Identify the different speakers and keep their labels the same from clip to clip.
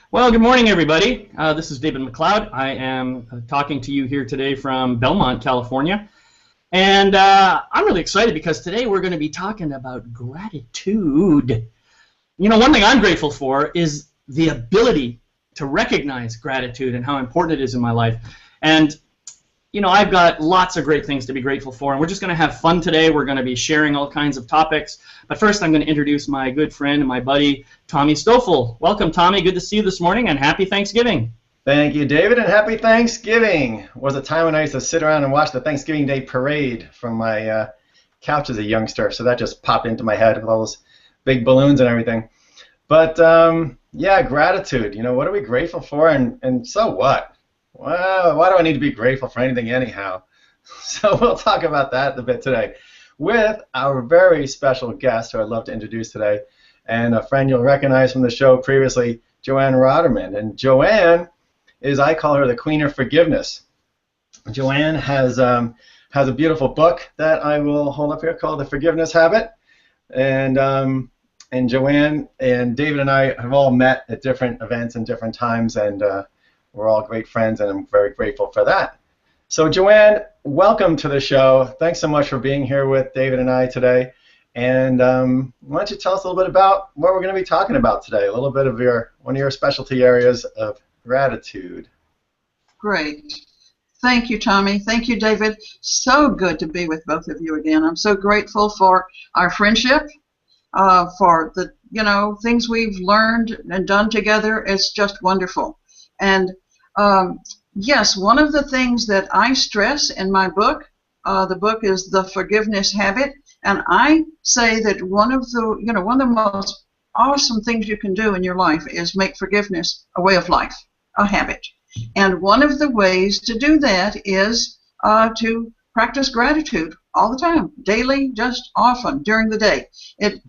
Speaker 1: Well, good morning, everybody. This is David McLeod. I am talking to you here today from Belmont, California. And I'm really excited because today we're going to be talking about gratitude. You know, one thing I'm grateful for is the ability to recognize gratitude and how important it is in my life. And you know, I've got lots of great things to be grateful for, and we're just going to have fun today. We're going to be sharing all kinds of topics. But first, I'm going to introduce my good friend and my buddy, Tommy Stoffel. Welcome, Tommy. Good to see you this morning, and happy Thanksgiving.
Speaker 2: Thank you, David, and happy Thanksgiving. It was a time when I used to sit around and watch the Thanksgiving Day parade from my couch as a youngster, so that just popped into my head with all those big balloons and everything. But, yeah, gratitude. You know, what are we grateful for, and so what? Well, why do I need to be grateful for anything anyhow? So we'll talk about that a bit today with our very special guest who I'd love to introduce today, and a friend you'll recognize from the show previously, Jo Ann Rotermund. And Jo Ann is, I call her the Queen of Forgiveness. Jo Ann has a beautiful book that I will hold up here called The Forgiveness Habit. And Jo Ann and David and I have all met at different events and different times, and we're all great friends, and I'm very grateful for that. So, Jo Ann, welcome to the show. Thanks so much for being here with David and I today. And why don't you tell us a little bit about what we're going to be talking about today, a little bit of one of your specialty areas of gratitude.
Speaker 3: Great. Thank you, Tommy. Thank you, David. So good to be with both of you again. I'm so grateful for our friendship, for the things we've learned and done together. It's just wonderful. And yes, one of the things that I stress in my book, the book is The Forgiveness Habit, and I say that one of the most awesome things you can do in your life is make forgiveness a way of life, a habit. And one of the ways to do that is to practice gratitude all the time, daily, just often during the day. It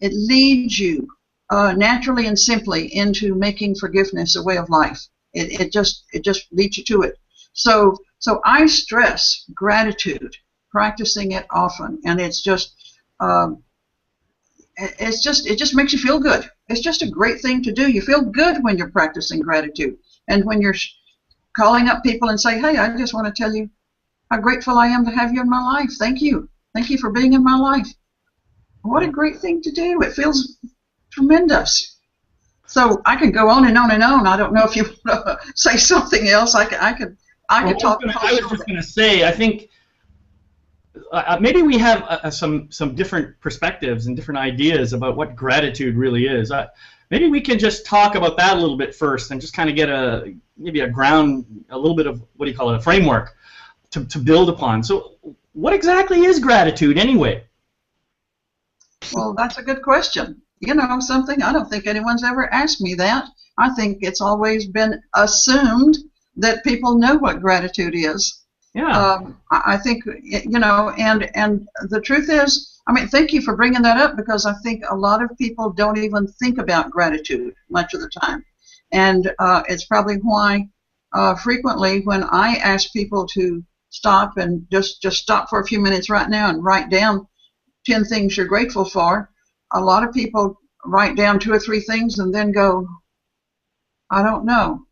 Speaker 3: leads you naturally and simply into making forgiveness a way of life. It just leads you to it. So I stress gratitude, practicing it often, and it just makes you feel good. It's just a great thing to do. You feel good when you're practicing gratitude, and when you're calling up people and say, "Hey, I just want to tell you how grateful I am to have you in my life. Thank you for being in my life." What a great thing to do! It feels tremendous. So I could go on and on and on. I don't know if you want to say something else. I could talk.
Speaker 1: I was just going to say, I think maybe we have some different perspectives and different ideas about what gratitude really is. Maybe we can just talk about that a little bit first, and just kind of get maybe a little bit of, what do you call it, a framework to build upon. So what exactly is gratitude anyway?
Speaker 3: Well, that's a good question. You know something? I don't think anyone's ever asked me that. I think it's always been assumed that people know what gratitude is.
Speaker 1: Yeah.
Speaker 3: I think, and the truth is, thank you for bringing that up, because I think a lot of people don't even think about gratitude much of the time. And it's probably why frequently when I ask people to stop and just stop for a few minutes right now and write down 10 things you're grateful for, a lot of people write down 2 or 3 things and then go, I don't know,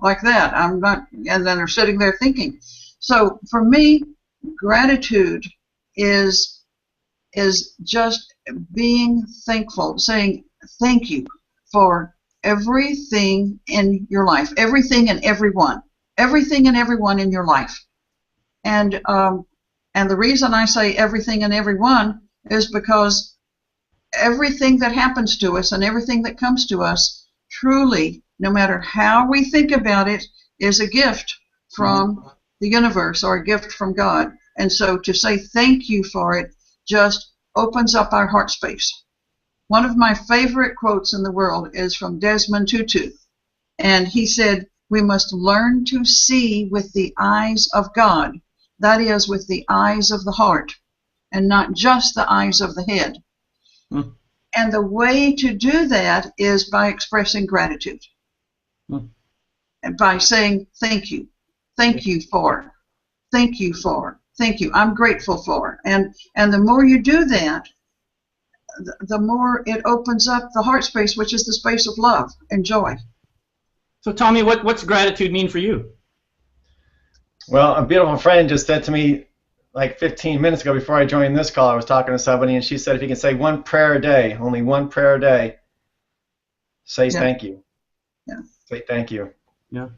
Speaker 3: like that. I'm not, and then they're sitting there thinking. So for me, gratitude is just being thankful, saying thank you for everything in your life, everything and everyone in your life. And the reason I say everything and everyone is because everything that happens to us and everything that comes to us, truly, no matter how we think about it, is a gift from the universe, or a gift from God. And so to say thank you for it just opens up our heart space. One of my favorite quotes in the world is from Desmond Tutu, and he said, "We must learn to see with the eyes of God, that is, with the eyes of the heart, and not just the eyes of the head." And the way to do that is by expressing gratitude, and by saying thank you for, thank you, I'm grateful for. And the more you do that, the more it opens up the heart space, which is the space of love and joy.
Speaker 1: So Tommy, what's gratitude mean for you?
Speaker 2: Well, a beautiful friend just said to me like 15 minutes ago before I joined this call, I was talking to somebody, and she said, if you can say one prayer a day, only one prayer a day, say thank you.
Speaker 3: Yeah.
Speaker 2: Say thank you.
Speaker 1: Yeah.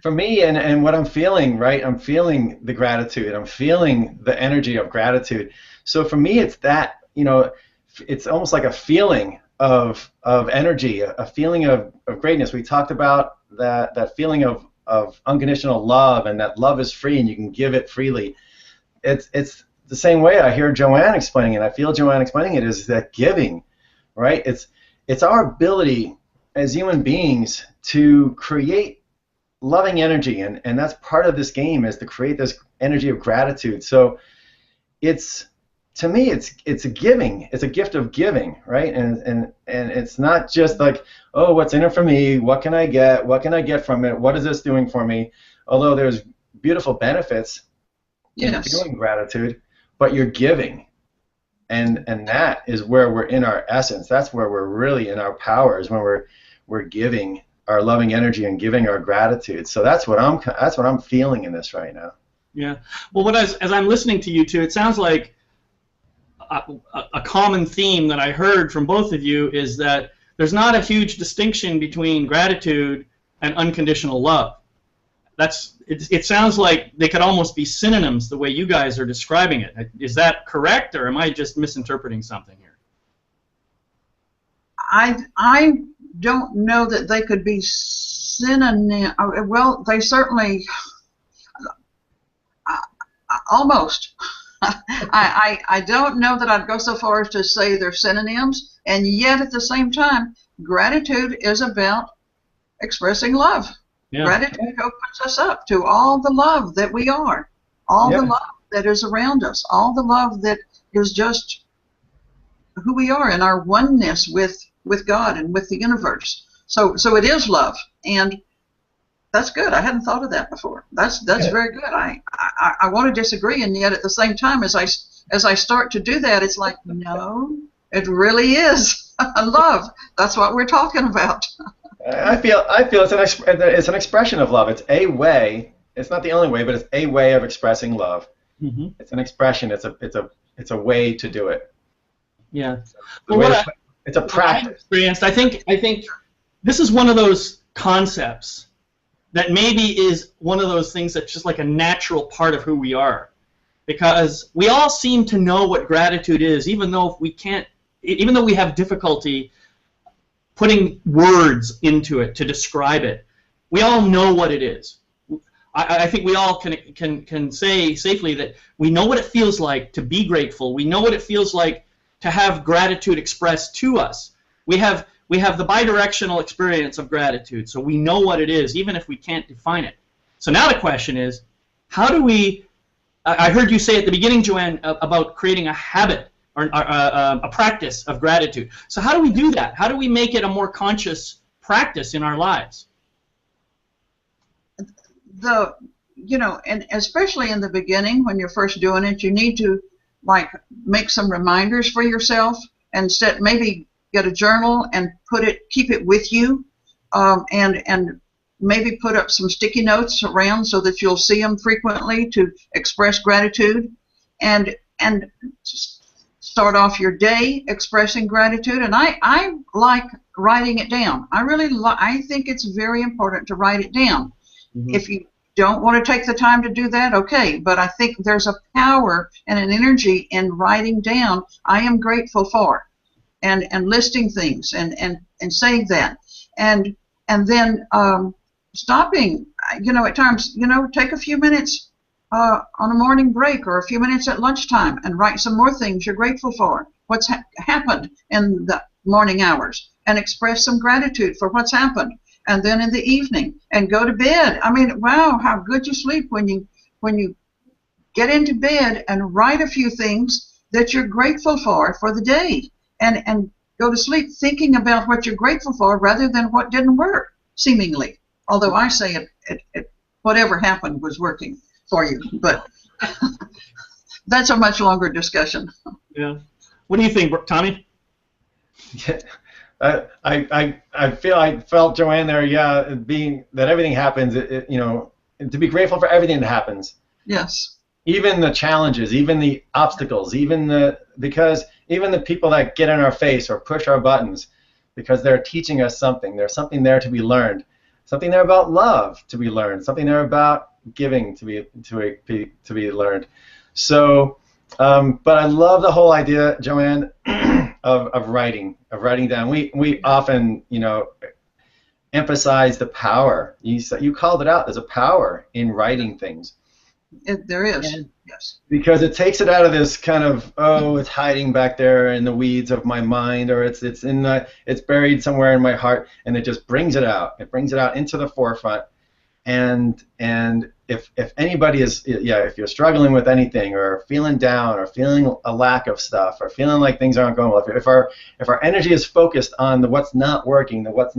Speaker 2: For me, and what I'm feeling, right, I'm feeling the gratitude. I'm feeling the energy of gratitude. So for me, it's that, it's almost like a feeling of energy, a feeling of greatness. We talked about that feeling of unconditional love, and that love is free and you can give it freely. It's the same way I hear Jo Ann explaining it. I feel Jo Ann explaining it is that giving, right? It's our ability as human beings to create loving energy, and that's part of this game, is to create this energy of gratitude. So to me it's a giving, it's a gift of giving, right? And it's not just like, oh, what's in it for me, what can I get from it, what is this doing for me, although there's beautiful benefits in feeling gratitude, but you're giving, and that is where we're in our essence. That's where we're really in our power, is when we're giving our loving energy and giving our gratitude. So that's what I'm feeling in this right now.
Speaker 1: Yeah. Well, as I'm listening to you two, it sounds like a common theme that I heard from both of you is that there's not a huge distinction between gratitude and unconditional love. It sounds like they could almost be synonyms the way you guys are describing it. Is that correct, or am I just misinterpreting something here?
Speaker 3: I don't know that they could be synonym. Well, they certainly almost. I don't know that I'd go so far as to say they're synonyms, and yet at the same time, gratitude is about expressing love. Yeah. Gratitude opens us up to all the love that we are, all the love that is around us, all the love that is just who we are, and our oneness with God and with the universe. So it is love, and that's good. I hadn't thought of that before. That's very good. I want to disagree, and yet at the same time, as I start to do that, it's like, no, it really is love. That's what we're talking about.
Speaker 2: I feel it's an expression of love. It's a way. It's not the only way, but it's a way of expressing love. Mm-hmm. It's an expression. It's a way to do it.
Speaker 1: Yeah.
Speaker 2: It's a practice.
Speaker 1: I think this is one of those concepts that maybe is one of those things that's just like a natural part of who we are, because we all seem to know what gratitude is, even though we have difficulty putting words into it to describe it. We all know what it is. I think we all can say safely that we know what it feels like to be grateful. We know what it feels like to have gratitude expressed to us. We have the bidirectional experience of gratitude, so we know what it is, even if we can't define it. So now the question is, how do we? I heard you say at the beginning, Jo Ann, about creating a habit or a practice of gratitude. So how do we do that? How do we make it a more conscious practice in our lives?
Speaker 3: And especially in the beginning, when you're first doing it, you need to make some reminders for yourself, and maybe get a journal and keep it with you, and maybe put up some sticky notes around so that you'll see them frequently to express gratitude, and start off your day expressing gratitude. And I like writing it down. I think it's very important to write it down. Mm-hmm. If you don't want to take the time to do that, okay, but I think there's a power and an energy in writing down I am grateful for, and listing things and saying that, and then stopping, at times, take a few minutes on a morning break or a few minutes at lunchtime and write some more things you're grateful for, what's happened in the morning hours, and express some gratitude for what's happened. And then in the evening, and go to bed. I mean, wow, how good you sleep when you get into bed and write a few things that you're grateful for the day, and go to sleep thinking about what you're grateful for rather than what didn't work, seemingly. Although I say it whatever happened was working for you, but that's a much longer discussion.
Speaker 1: Yeah. What do you think, Tommy?
Speaker 2: Yeah. I felt Jo Ann there, yeah, being that everything happens, you know, to be grateful for everything that happens.
Speaker 3: Yes.
Speaker 2: Even the challenges, even the obstacles, because even the people that get in our face or push our buttons, because they're teaching us something. There's something there to be learned, something there about love to be learned, something there about giving to be learned. So, but I love the whole idea, Jo Ann, of writing down. We often, you know, emphasize the power. You called it out. There's a power in writing things.
Speaker 3: There is. Yes.
Speaker 2: Because it takes it out of this kind of, oh, it's hiding back there in the weeds of my mind, or it's buried somewhere in my heart, and it just brings it out. It brings it out into the forefront. And if anybody is, yeah, if you're struggling with anything, or feeling down, or feeling a lack of stuff, or feeling like things aren't going well, if our energy is focused on the what's not working, one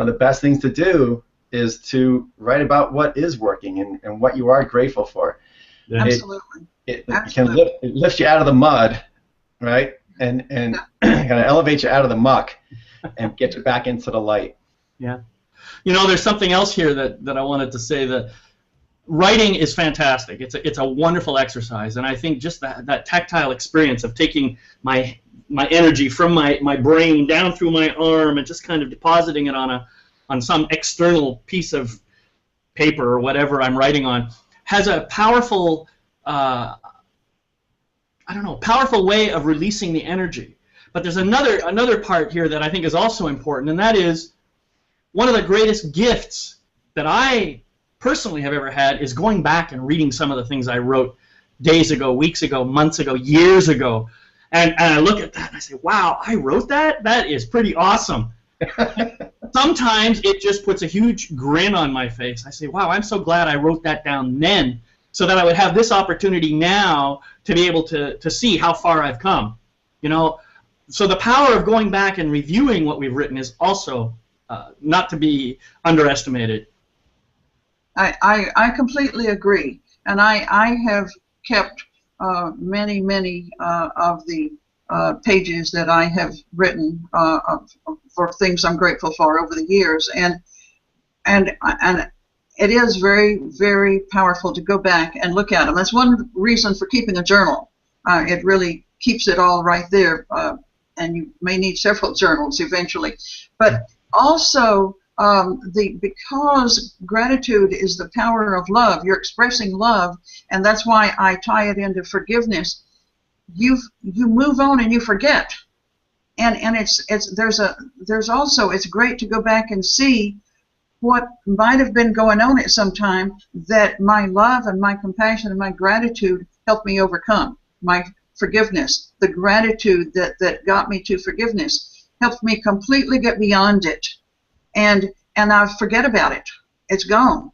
Speaker 2: of the best things to do is to write about what is working and what you are grateful for.
Speaker 1: Yeah.
Speaker 3: Absolutely.
Speaker 2: It lifts you out of the mud, right? And kind of elevates you out of the muck and get you back into the light.
Speaker 1: Yeah. You know, there's something else here that I wanted to say, that writing is fantastic. It's a wonderful exercise, and I think just that tactile experience of taking my energy from my brain down through my arm and just kind of depositing it on some external piece of paper or whatever I'm writing on has a powerful, powerful way of releasing the energy. But there's another part here that I think is also important, and that is one of the greatest gifts that I personally have ever had is going back and reading some of the things I wrote days ago, weeks ago, months ago, years ago. And I look at that and I say, wow, I wrote that? That is pretty awesome. Sometimes it just puts a huge grin on my face. I say, wow, I'm so glad I wrote that down then, so that I would have this opportunity now to be able to see how far I've come. You know, so the power of going back and reviewing what we've written is also not to be underestimated.
Speaker 3: I completely agree, and I have kept many of the pages that I have written for things I'm grateful for over the years, and it is very powerful to go back and look at them. That's one reason for keeping a journal. It really keeps it all right there, and you may need several journals eventually. But also, because gratitude is the power of love, you're expressing love, and that's why I tie it into forgiveness. You move on and you forget, and there's also, it's great to go back and see what might have been going on at some time that my love and my compassion and my gratitude helped me overcome. My forgiveness, the gratitude that got me to forgiveness, helped me completely get beyond it, and I forget about it. It's gone,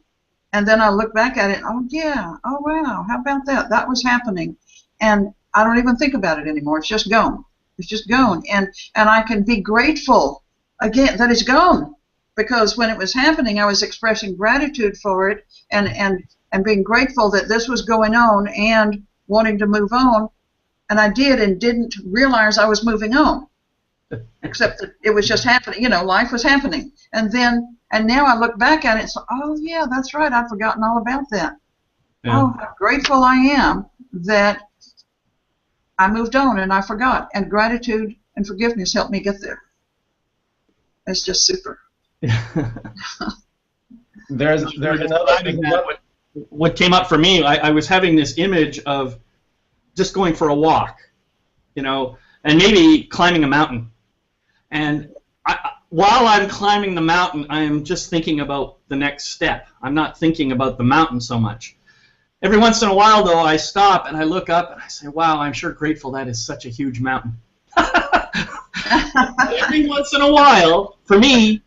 Speaker 3: and then I look back at it. Oh yeah, oh wow, how about that? That was happening, and I don't even think about it anymore. It's just gone. It's just gone, and I can be grateful again that it's gone, because when it was happening, I was expressing gratitude for it, and being grateful that this was going on and wanting to move on, and I did, and didn't realize I was moving on, except that it was just happening. You know, life was happening, and now I look back at it and say, oh yeah, that's right, I'd forgotten all about that. Yeah. Oh, how grateful I am that I moved on and I forgot, and gratitude and forgiveness helped me get there. It's just super.
Speaker 2: There's another thing
Speaker 1: what came up for me. I was having this image of just going for a walk, you know, and maybe climbing a mountain. And while I'm climbing the mountain, I am just thinking about the next step. I'm not thinking about the mountain so much. Every once in a while, though, I stop and I look up and I say, wow, I'm sure grateful that is such a huge mountain. Every once in a while, for me,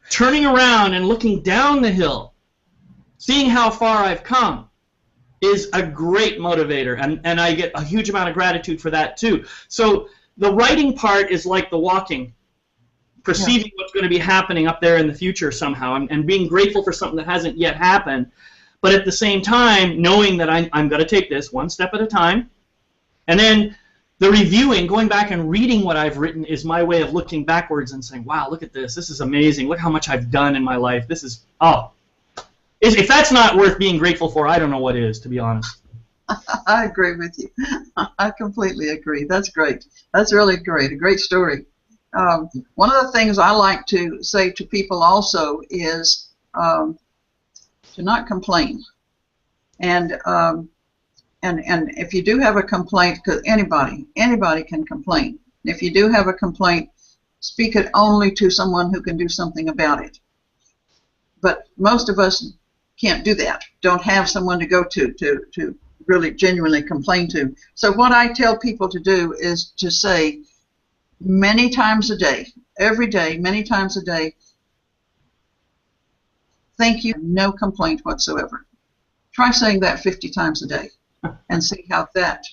Speaker 1: turning around and looking down the hill, seeing how far I've come, is a great motivator, and I get a huge amount of gratitude for that too. So the writing part is like the walking, perceiving what's going to be happening up there in the future somehow, and being grateful for something that hasn't yet happened, but at the same time knowing that I'm going to take this one step at a time. And then the reviewing, going back and reading what I've written, is my way of looking backwards and saying, wow, look at this. This is amazing. Look how much I've done in my life. This is, oh. If that's not worth being grateful for, I don't know what is, to be honest.
Speaker 3: I agree with you. I completely agree. That's great. That's really great. A great story. One of the things I like to say to people also is to not complain. And if you do have a complaint, because anybody can complain. If you do have a complaint, speak it only to someone who can do something about it. But most of us can't do that. Don't have someone to go to really genuinely complain to. So what I tell people to do is to say many times a day, every day, many times a day, thank you, no complaint whatsoever. Try saying that 50 times a day and see how that.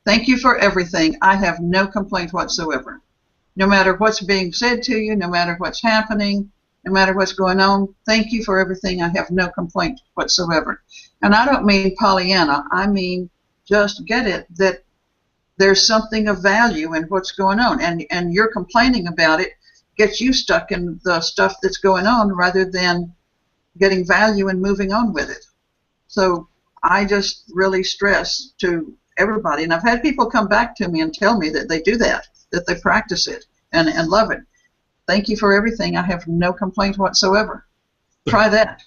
Speaker 3: Thank you for everything. I have no complaint whatsoever. No matter what's being said to you, no matter what's happening, no matter what's going on, thank you for everything. I have no complaint whatsoever. And I don't mean Pollyanna. I mean just get it that there's something of value in what's going on. And you're complaining about it gets you stuck in the stuff that's going on rather than getting value and moving on with it. So I just really stress to everybody. And I've had people come back to me and tell me that they do that they practice it and love it. Thank you for everything. I have no complaint whatsoever. Try that.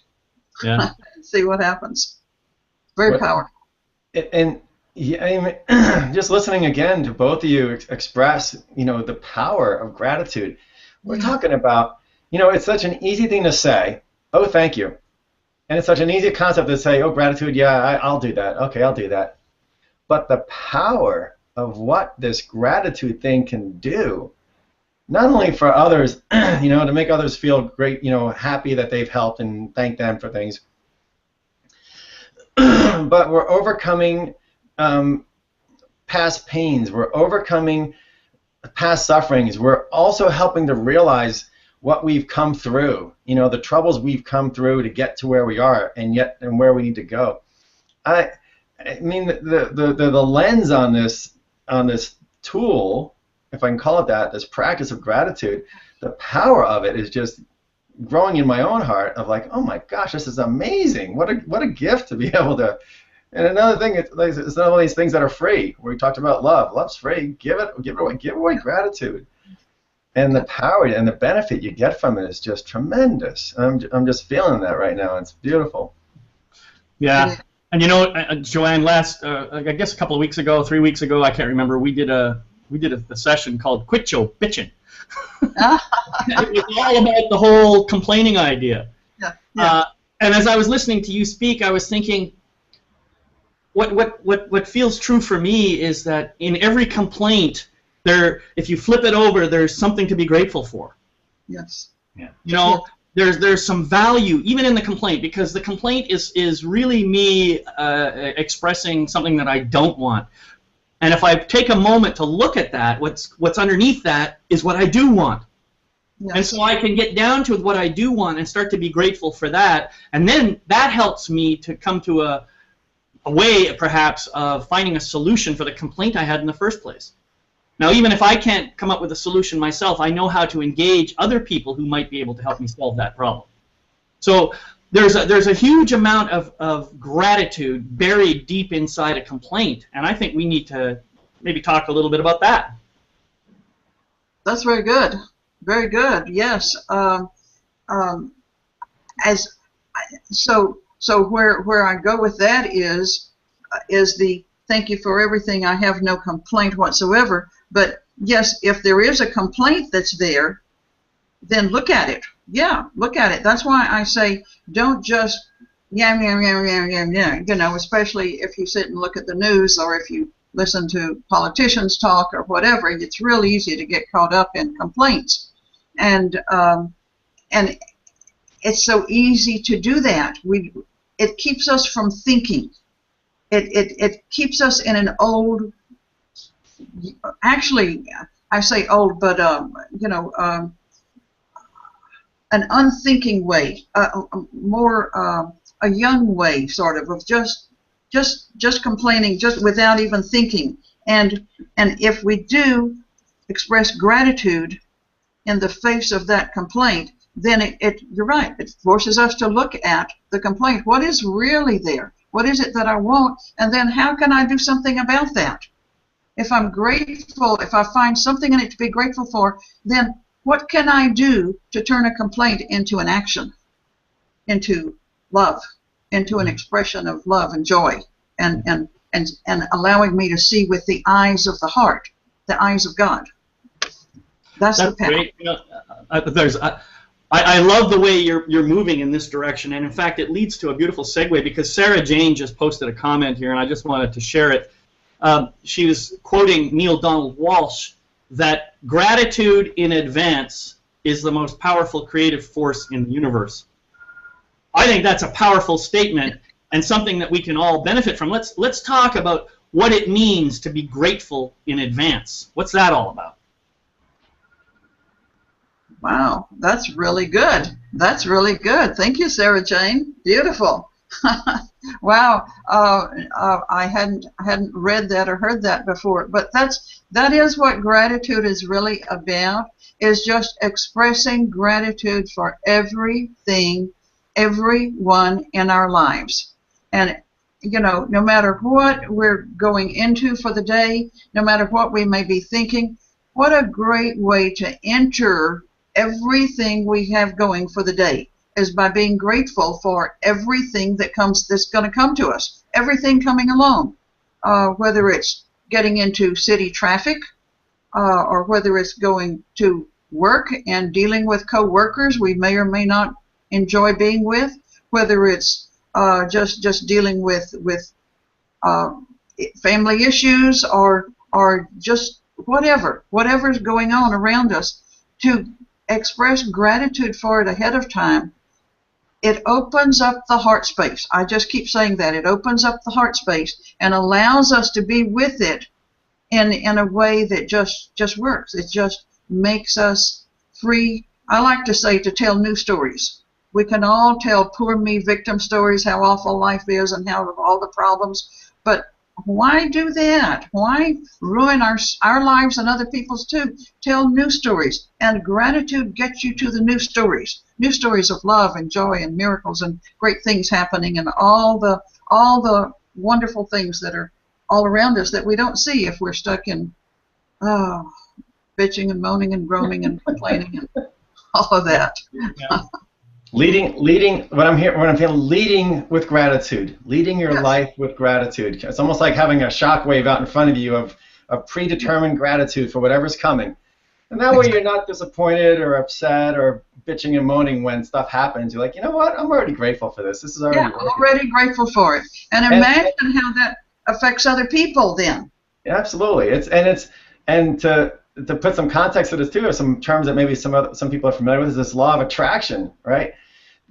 Speaker 1: Yeah.
Speaker 3: See what happens. Very powerful.
Speaker 2: And yeah, I mean, just listening again to both of you express, the power of gratitude. We're talking about, it's such an easy thing to say, oh, thank you. And it's such an easy concept to say, oh, gratitude, yeah, I'll do that. Okay, I'll do that. But the power of what this gratitude thing can do, not only for others, to make others feel great, happy that they've helped and thank them for things, but we're overcoming past pains. We're overcoming past sufferings. We're also helping to realize what we've come through, the troubles we've come through to get to where we are and where we need to go. I mean, the lens on this tool, if I can call it that, this practice of gratitude, the power of it is just growing in my own heart of like, oh my gosh, this is amazing. What a gift to be able to. And another thing, it's not one of these things that are free. We talked about love. Love's free. Give away gratitude. And the power and the benefit you get from it is just tremendous. I'm just feeling that right now. It's beautiful.
Speaker 1: Yeah. And Jo Ann, I guess a couple of weeks ago, 3 weeks ago, I can't remember, we did a session called Quit Your Bitchin'. It was all about the whole complaining idea.
Speaker 3: Yeah.
Speaker 1: And as I was listening to you speak, I was thinking, what feels true for me is that in every complaint, if you flip it over, there's something to be grateful for.
Speaker 3: Yes.
Speaker 1: Yeah. There's some value even in the complaint, because the complaint is really me expressing something that I don't want. And if I take a moment to look at that, what's underneath that is what I do want.
Speaker 3: Yes.
Speaker 1: And so I can get down to what I do want and start to be grateful for that. And then that helps me to come to a way, perhaps, of finding a solution for the complaint I had in the first place. Now, even if I can't come up with a solution myself, I know how to engage other people who might be able to help me solve that problem. So there's a huge amount of gratitude buried deep inside a complaint, and I think we need to maybe talk a little bit about that.
Speaker 3: That's very good. Very good. Yes. So where I go with that is the thank you for everything. I have no complaint whatsoever. But yes, if there is a complaint that's there, then look at it. Yeah, look at it. That's why I say don't just especially if you sit and look at the news or if you listen to politicians talk or whatever. It's real easy to get caught up in complaints, and it's so easy to do that. It keeps us from thinking. It keeps us in an old. Actually, I say old, but an unthinking way, more a young way, sort of just complaining, just without even thinking. And if we do express gratitude in the face of that complaint, then you're right, it forces us to look at the complaint. What is really there? What is it that I want? And then how can I do something about that? If I'm grateful, if I find something in it to be grateful for, then what can I do to turn a complaint into an action, into love, into an expression of love and joy, and allowing me to see with the eyes of the heart, the eyes of God. That's the path.
Speaker 1: Great. I love the way you're moving in this direction, and in fact, it leads to a beautiful segue because Sarah Jane just posted a comment here, and I just wanted to share it. She was quoting Neil Donald Walsh that gratitude in advance is the most powerful creative force in the universe. I think that's a powerful statement and something that we can all benefit from. Let's talk about what it means to be grateful in advance. What's that all about?
Speaker 3: Wow, that's really good. That's really good. Thank you, Sarah Jane. Beautiful. Wow, I hadn't read that or heard that before, but that is what gratitude is really about. Is just expressing gratitude for everything, everyone in our lives, and no matter what we're going into for the day, no matter what we may be thinking, what a great way to enter everything we have going for the day is by being grateful for everything that's going to come to us, everything coming along, whether it's getting into city traffic, or whether it's going to work and dealing with co-workers we may or may not enjoy being with, whether it's just dealing with family issues or just whatever's going on around us, to express gratitude for it ahead of time. It opens up the heart space. I just keep saying that. It opens up the heart space and allows us to be with it in a way that just works. It just makes us free. I like to say, to tell new stories. We can all tell poor me victim stories, how awful life is and how all the problems, but why do that? Why ruin our lives and other people's too? Tell new stories, and gratitude gets you to the new stories of love and joy and miracles and great things happening and all the wonderful things that are all around us that we don't see if we're stuck in bitching and moaning and groaning and complaining and all of that.
Speaker 2: Yeah. Leading, what I'm feeling, leading with gratitude, leading your life with gratitude. It's almost like having a shockwave out in front of you of predetermined gratitude for whatever's coming. And that way you're not disappointed or upset or bitching and moaning when stuff happens. You're like, you know what? I'm already grateful for this. This is already working.
Speaker 3: Already grateful for it. And imagine how that affects other people then.
Speaker 2: Yeah, absolutely. And to put some context to this too, or some terms that maybe some people are familiar with, is this law of attraction, right?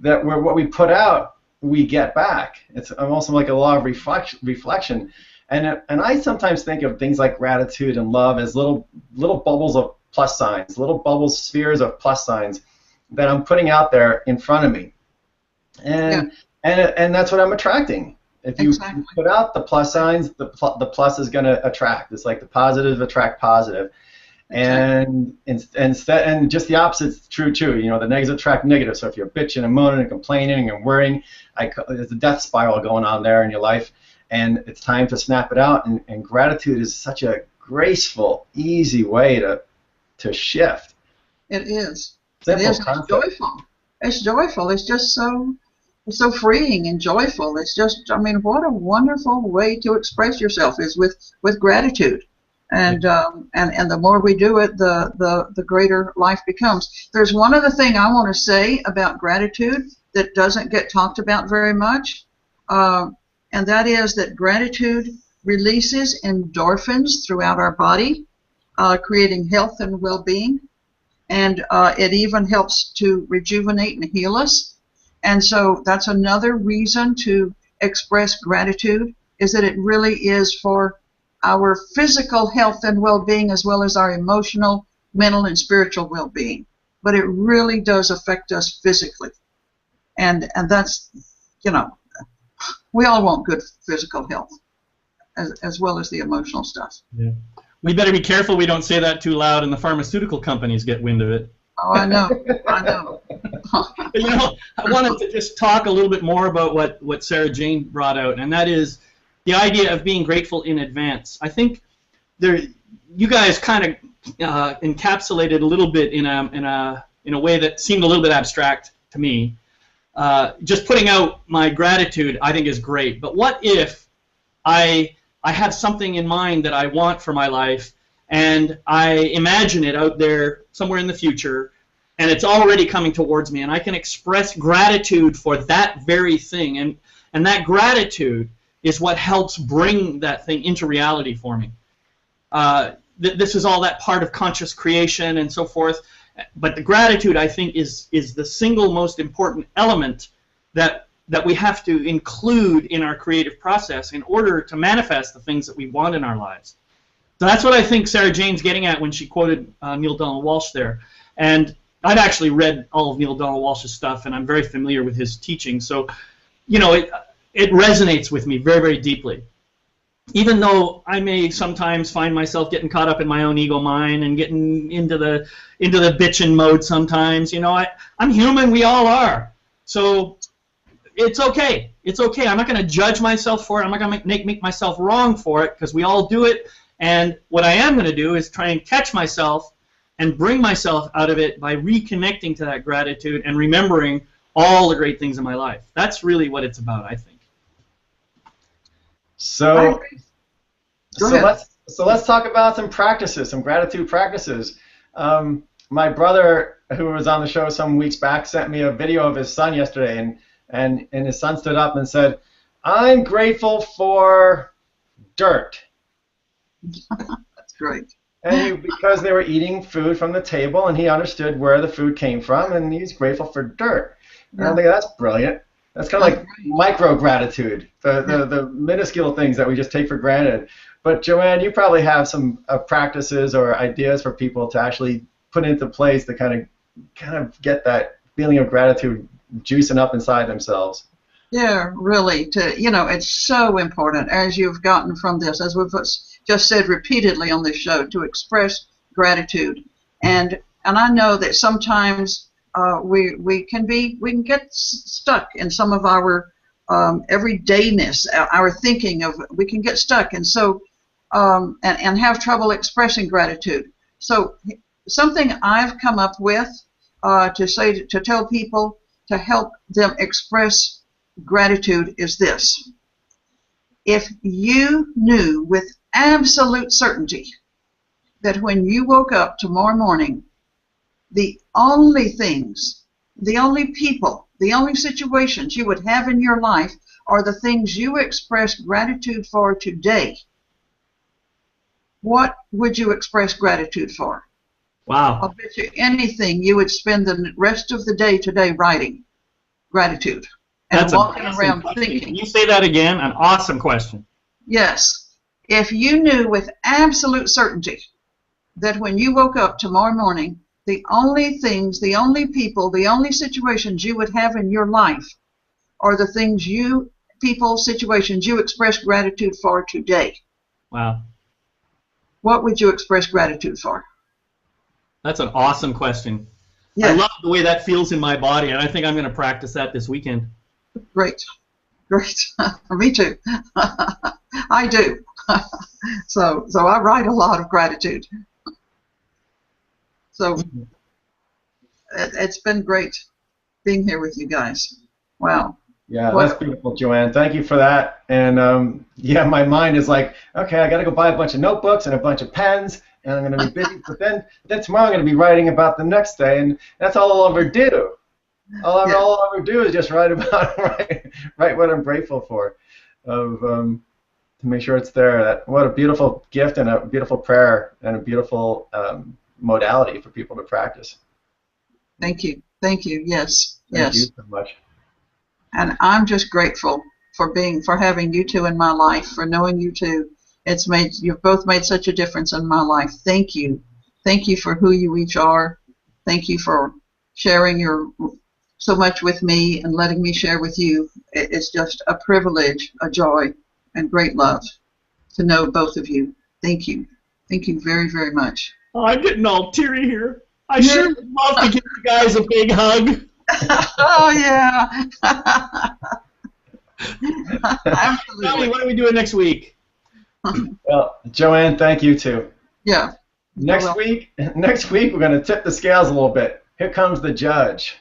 Speaker 2: That what we put out, we get back. It's almost like a law of reflection. And I sometimes think of things like gratitude and love as little bubbles of plus signs, little bubbles, spheres of plus signs that I'm putting out there in front of me. And that's what I'm attracting. If you put out the plus signs, the plus is going to attract. It's like the positive attract positive. And just the opposite is true too. The negatives attract negative. So if you're bitching and moaning and complaining and worrying, there's a death spiral going on there in your life, and it's time to snap it out. And gratitude is such a graceful, easy way to shift.
Speaker 3: It is.
Speaker 2: Simple
Speaker 3: It's joyful. It's joyful. It's just so freeing and joyful. It's just, what a wonderful way to express yourself is with gratitude. And the more we do it, the greater life becomes. There's one other thing I want to say about gratitude that doesn't get talked about very much, and that is that gratitude releases endorphins throughout our body, creating health and well-being, and it even helps to rejuvenate and heal us. And so that's another reason to express gratitude, is that it really is for our physical health and well-being as well as our emotional, mental, and spiritual well-being. But it really does affect us physically. And that's, we all want good physical health. as well as the emotional stuff.
Speaker 1: Yeah. We better be careful we don't say that too loud and the pharmaceutical companies get wind of it.
Speaker 3: Oh, I know. I know.
Speaker 1: But, you know, I wanted to just talk a little bit more about what Sarah Jane brought out, and that is the idea of being grateful in advance. I think you guys kind of encapsulated a little bit in a way that seemed a little bit abstract to me. Just putting out my gratitude, I think, is great. But what if I have something in mind that I want for my life, and I imagine it out there somewhere in the future, and it's already coming towards me, and I can express gratitude for that very thing, and that gratitude is what helps bring that thing into reality for me. This is all that part of conscious creation and so forth, but the gratitude, I think, is the single most important element that we have to include in our creative process in order to manifest the things that we want in our lives. So that's what I think Sarah Jane's getting at when she quoted Neil Donald Walsch there. And I've actually read all of Neil Donald Walsch's stuff, and I'm very familiar with his teaching. So, you know, it resonates with me very, very deeply. Even though I may sometimes find myself getting caught up in my own ego mind and getting into the bitching mode sometimes, you know, I'm human. We all are. So it's okay. It's okay. I'm not going to judge myself for it. I'm not going to make myself wrong for it, because we all do it. And what I am going to do is try and catch myself and bring myself out of it by reconnecting to that gratitude and remembering all the great things in my life. That's really what it's about, I think.
Speaker 2: So let's talk about some practices, some gratitude practices. My brother, who was on the show some weeks back, sent me a video of his son yesterday, and his son stood up and said, "I'm grateful for dirt."
Speaker 3: That's great.
Speaker 2: And because they were eating food from the table, and he understood where the food came from, and he's grateful for dirt. And I think that's brilliant. That's kind of like micro gratitude, the minuscule things that we just take for granted. But Jo Ann, you probably have some practices or ideas for people to actually put into place to kind of get that feeling of gratitude juicing up inside themselves.
Speaker 3: Yeah, really. It's so important, as you've gotten from this, as we've just said repeatedly on this show, to express gratitude. And I know that sometimes we can get stuck in some of our everydayness, our thinking of, we can get stuck, and so and have trouble expressing gratitude. So something I've come up with to tell people to help them express gratitude is this: if you knew with absolute certainty that when you woke up tomorrow morning, the only things, the only people, the only situations you would have in your life are the things you express gratitude for today, what would you express gratitude for?
Speaker 1: Wow.
Speaker 3: I'll bet you anything you would spend the rest of the day today writing gratitude and
Speaker 1: That's
Speaker 3: walking
Speaker 1: awesome
Speaker 3: around
Speaker 1: question.
Speaker 3: thinking.
Speaker 1: Can you say that again? An awesome question.
Speaker 3: Yes. If you knew with absolute certainty that when you woke up tomorrow morning, the only things, the only people, the only situations you would have in your life are the things situations you express gratitude for today.
Speaker 1: Wow.
Speaker 3: What would you express gratitude for?
Speaker 1: That's an awesome question.
Speaker 3: Yeah.
Speaker 1: I love the way that feels in my body, and I think I'm going to practice that this weekend.
Speaker 3: Great. Me too. I do. So I write a lot of gratitude. So it's been great being here with you guys. Wow.
Speaker 2: Yeah, that's beautiful, Jo Ann. Thank you for that. And yeah, my mind is like, okay, I got to go buy a bunch of notebooks and a bunch of pens, and I'm going to be busy. But then tomorrow I'm going to be writing about the next day, and that's all I'll ever do. All I'll ever do is just write what I'm grateful for, to make sure it's there. What a beautiful gift and a beautiful prayer and a beautiful modality for people to practice.
Speaker 3: Thank you. Yes.
Speaker 2: Thank you so much.
Speaker 3: And I'm just grateful for having you two in my life, for knowing you two. You've both made such a difference in my life. Thank you. Thank you for who you each are. Thank you for sharing so much with me and letting me share with you. It's just a privilege, a joy, and great love. to know both of you. Thank you. Thank you very, very much.
Speaker 1: Oh, I'm getting all teary here. I sure would love to give you guys a big hug.
Speaker 3: Oh, yeah.
Speaker 1: Tell me,
Speaker 3: Absolutely.
Speaker 1: what are we doing next week?
Speaker 2: Well, Jo Ann, thank you too.
Speaker 3: Yeah.
Speaker 2: Next week we're going to tip the scales a little bit. Here comes the judge.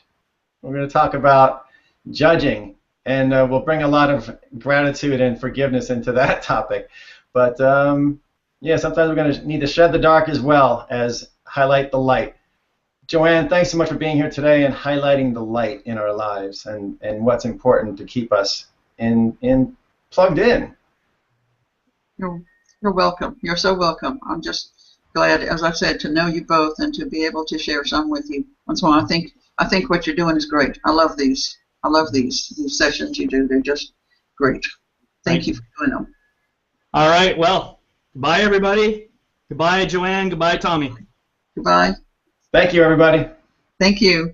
Speaker 2: We're going to talk about judging, and we'll bring a lot of gratitude and forgiveness into that topic. But yeah, sometimes we're going to need to shed the dark as well as highlight the light. Jo Ann, thanks so much for being here today and highlighting the light in our lives and what's important to keep us in plugged in.
Speaker 3: You're welcome. You're so welcome. I'm just glad, as I said, to know you both and to be able to share some with you once in a while. I think what you're doing is great. I love these. I love these sessions you do. They're just great. Thank you for doing them.
Speaker 1: All right. Well, goodbye, everybody. Goodbye, Jo Ann. Goodbye, Tommy.
Speaker 3: Goodbye.
Speaker 2: Thank you, everybody.
Speaker 3: Thank you.